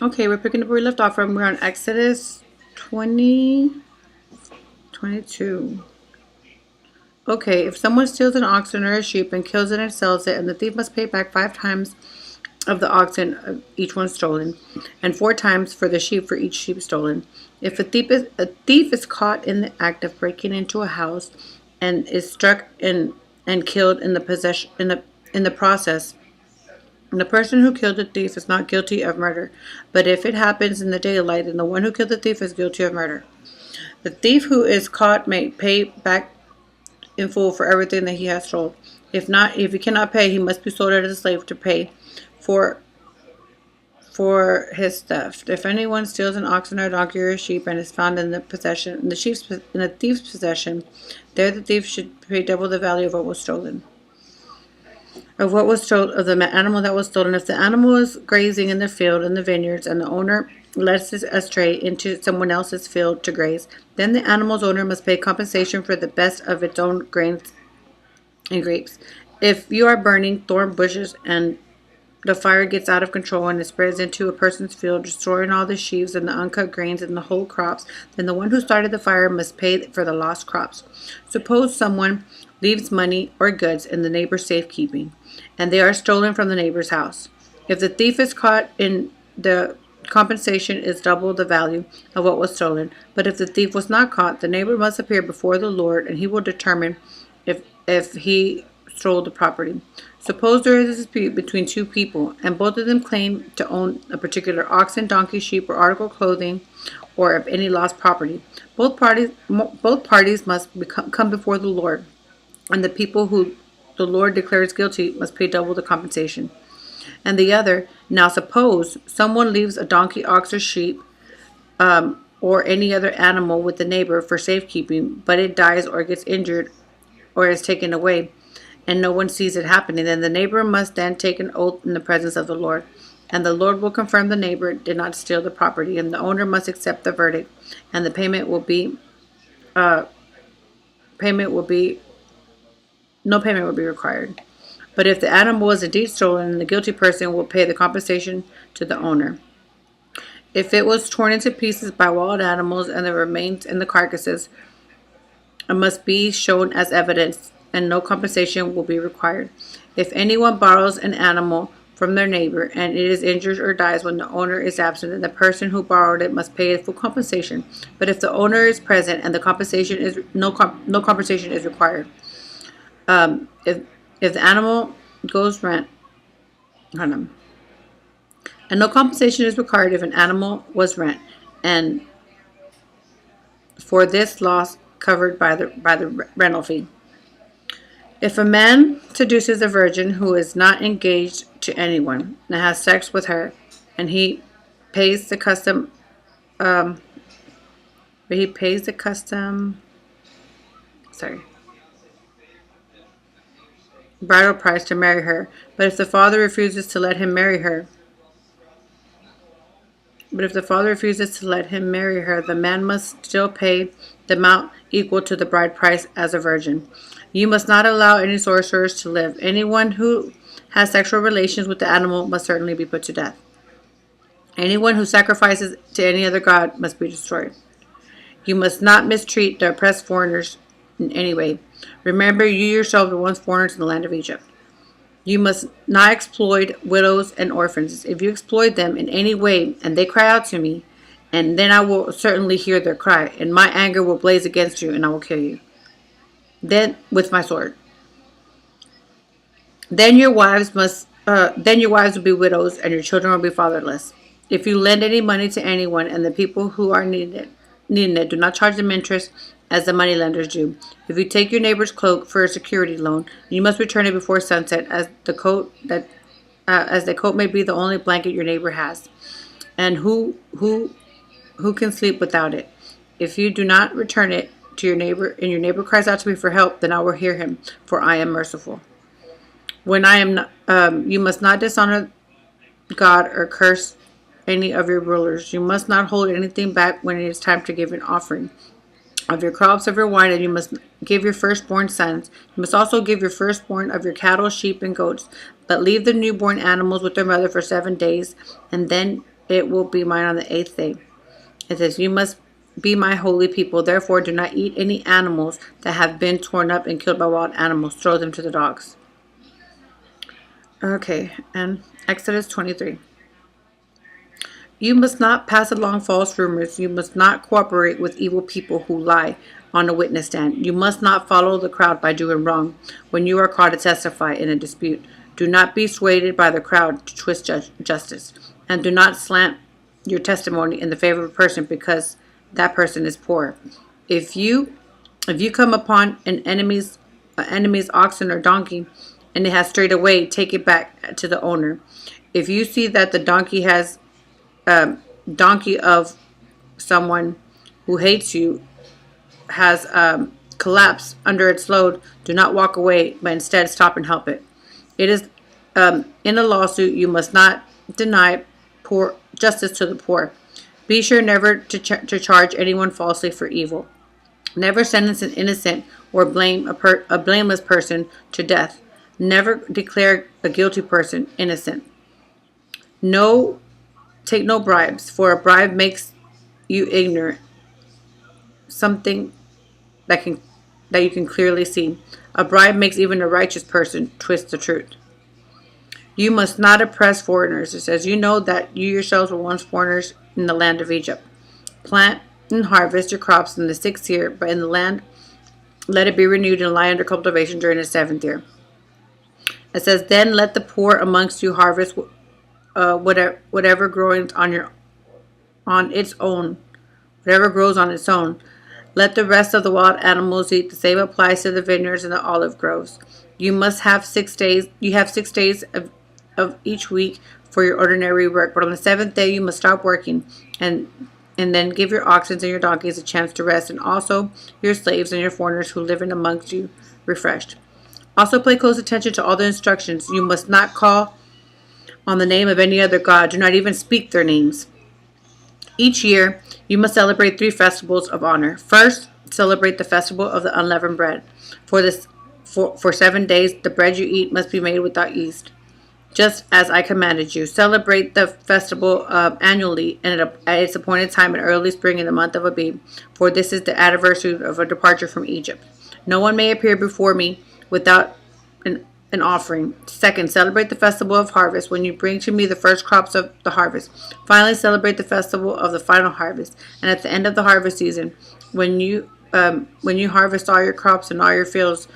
Okay, we're picking up where we left off from. We're on Exodus 20:22. Okay, if someone steals an oxen or a sheep and kills it and sells it, and the thief must pay back 5 times of the oxen of each one stolen, and 4 times for the sheep for each sheep stolen. If a thief is caught in the act of breaking into a house and is struck and killed in the possession in the process, the person who killed the thief is not guilty of murder. But if it happens in the daylight, then the one who killed the thief is guilty of murder. The thief who is caught may pay back in full for everything that he has stolen. If he cannot pay, he must be sold as a slave to pay for for his theft. If anyone steals an oxen or a donkey or a sheep and is found in the thief's possession, there the thief should pay double the value of what was stolen. Of the animal that was stolen. If the animal is grazing in the field in the vineyards and the owner lets it astray into someone else's field to graze, then the animal's owner must pay compensation for the best of its own grains and grapes. If you are burning thorn bushes and the fire gets out of control and it spreads into a person's field, destroying all the sheaves and the uncut grains and the whole crops, then the one who started the fire must pay for the lost crops. Suppose someone leaves money or goods in the neighbor's safekeeping, and they are stolen from the neighbor's house. If the thief is caught, in the compensation is double the value of what was stolen. But if the thief was not caught, the neighbor must appear before the Lord, and he will determine if he stole the property. Suppose there is a dispute between two people, and both of them claim to own a particular oxen, donkey, sheep, or article of clothing, or of any lost property. Both parties must come before the Lord, and the people who the Lord declares guilty must pay double the compensation. And the other, now suppose someone leaves a donkey, ox, or sheep, or any other animal with the neighbor for safekeeping, but it dies or gets injured or is taken away, and no one sees it happening, then the neighbor must then take an oath in the presence of the Lord. And the Lord will confirm the neighbor did not steal the property, and the owner must accept the verdict, and the uh, payment will be no payment will be required. But if the animal was indeed stolen, the guilty person will pay the compensation to the owner. If it was torn into pieces by wild animals and the remains in the carcasses, it must be shown as evidence, and no compensation will be required. If anyone borrows an animal from their neighbor and it is injured or dies when the owner is absent, then the person who borrowed it must pay full compensation. But if the owner is present and the compensation is no compensation is required. If the animal goes rent, hold on, and no compensation is required if an animal was rent, and for this loss covered by the rental fee. If a man seduces a virgin who is not engaged to anyone and has sex with her, and he pays the custom, um, but he pays the custom, sorry, bridal price to marry her. But if the father refuses to let him marry her, the man must still pay the amount equal to the bride price as a virgin. You must not allow any sorcerers to live. Anyone who has sexual relations with the animal must certainly be put to death. Anyone who sacrifices to any other god must be destroyed. You must not mistreat the oppressed foreigners in any way. Remember, you yourselves were once foreigners in the land of Egypt. You must not exploit widows and orphans. If you exploit them in any way and they cry out to me, and then I will certainly hear their cry, and my anger will blaze against you, and I will kill you. Then with my sword. Then your wives will be widows, and your children will be fatherless. If you lend any money to anyone, and the people who are needing it, do not charge them interest as the moneylenders do. If you take your neighbor's cloak for a security loan, you must return it before sunset, as the coat may be the only blanket your neighbor has, and who can sleep without it. If you do not return it to your neighbor, and your neighbor cries out to me for help, then I will hear him, for I am merciful. You must not dishonor God or curse any of your rulers. You must not hold anything back when it is time to give an offering of your crops, of your wine, and you must give your firstborn sons. You must also give your firstborn of your cattle, sheep, and goats. But leave the newborn animals with their mother for 7 days, and then it will be mine on the 8th day. It says, you must be my holy people. Therefore, do not eat any animals that have been torn up and killed by wild animals. Throw them to the dogs. Okay, and Exodus 23. You must not pass along false rumors. You must not cooperate with evil people who lie on a witness stand. You must not follow the crowd by doing wrong when you are called to testify in a dispute. Do not be swayed by the crowd to twist justice. And do not slant your testimony in the favor of a person because that person is poor. If you come upon an enemy's oxen or donkey and it has strayed away, take it back to the owner. If you see that the donkey of someone who hates you has collapsed under its load, do not walk away, but instead stop and help it. It is in a lawsuit, you must not deny poor justice to the poor. Be sure never to charge anyone falsely for evil. Never sentence an innocent or blame a blameless person to death. Never declare a guilty person innocent. Take no bribes, for a bribe makes you ignorant. Something that you can clearly see. A bribe makes even a righteous person twist the truth. You must not oppress foreigners. It says, you know that you yourselves were once foreigners in the land of Egypt. Plant and harvest your crops in the 6th year, but in the land let it be renewed and lie under cultivation during the 7th year. It says, then let the poor amongst you harvest whatever grows on its own. Let the rest of the wild animals eat. The same applies to the vineyards and the olive groves. You have 6 days of each week for your ordinary work, but on the 7th day you must stop working and then give your oxen and your donkeys a chance to rest, and also your slaves and your foreigners who live in amongst you refreshed. Also pay close attention to all the instructions. You must not call on the name of any other god. Do not even speak their names. Each year, you must celebrate 3 festivals of honor. First, celebrate the festival of the unleavened bread. For 7 days, the bread you eat must be made without yeast, just as I commanded you. Celebrate the festival annually and at its appointed time in early spring in the month of Abib, for this is the anniversary of a departure from Egypt. No one may appear before me without an offering. Second, celebrate the festival of harvest when you bring to me the first crops of the harvest. Finally, celebrate the festival of the final harvest. And at the end of the harvest season, when you harvest all your crops and all your fields,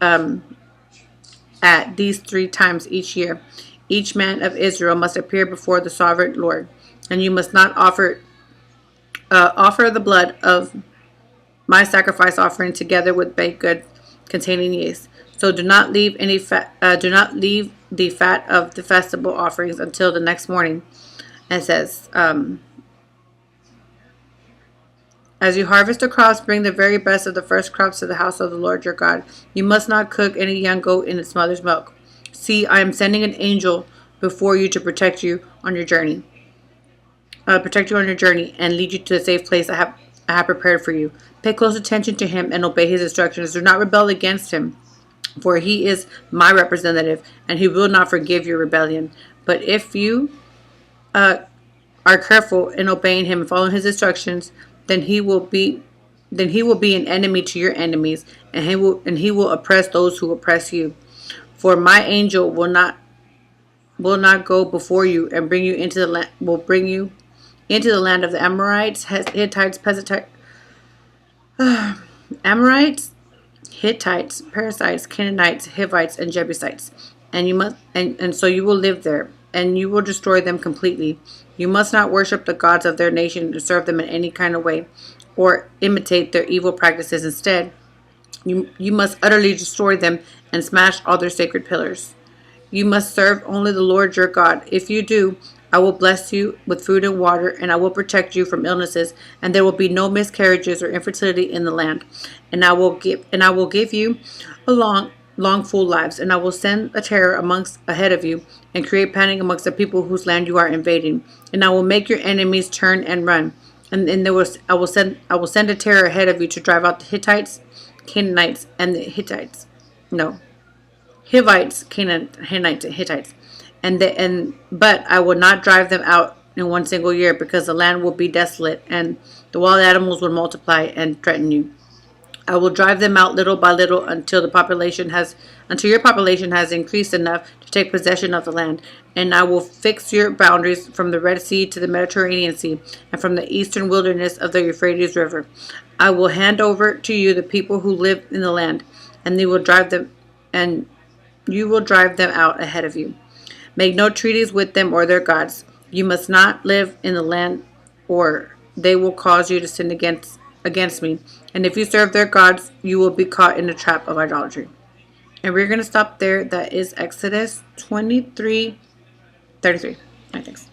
at these 3 times each year, each man of Israel must appear before the sovereign Lord, and you must not offer the blood of my sacrifice offering together with baked goods containing yeast. So do not leave any fat. Do not leave the fat of the festival offerings until the next morning. And it says, as you harvest the crops, bring the very best of the first crops to the house of the Lord your God. You must not cook any young goat in its mother's milk. See, I am sending an angel before you to protect you on your journey. And lead you to the safe place I have prepared for you. Pay close attention to him and obey his instructions. Do not rebel against him, for he is my representative, and he will not forgive your rebellion. But if you are careful in obeying him and following his instructions, then he will be an enemy to your enemies, and he will oppress those who oppress you. For my angel will not go before you and bring you into the land of the Amorites, Hittites, Perizzites, Canaanites, Hivites, and Jebusites, and so you will live there, and you will destroy them completely. You must not worship the gods of their nation to serve them in any kind of way, or imitate their evil practices. Instead, you must utterly destroy them and smash all their sacred pillars. You must serve only the Lord your God. If you do, I will bless you with food and water, and I will protect you from illnesses, and there will be no miscarriages or infertility in the land. And I will give you a long full lives, and I will send a terror ahead of you, and create panic amongst the people whose land you are invading. And I will make your enemies turn and run. And I will send a terror ahead of you to drive out the Hittites, Canaanites, and the Hittites. No, Hivites, Canaanites, and Hittites. But I will not drive them out in one single year, because the land will be desolate, and the wild animals will multiply and threaten you. I will drive them out little by little until your population has increased enough to take possession of the land, and I will fix your boundaries from the Red Sea to the Mediterranean Sea, and from the eastern wilderness of the Euphrates River. I will hand over to you the people who live in the land, and you will drive them out ahead of you. Make no treaties with them or their gods. You must not live in the land, or they will cause you to sin against me. And if you serve their gods, you will be caught in the trap of idolatry. And we're going to stop there. That is Exodus 23:33. Thanks.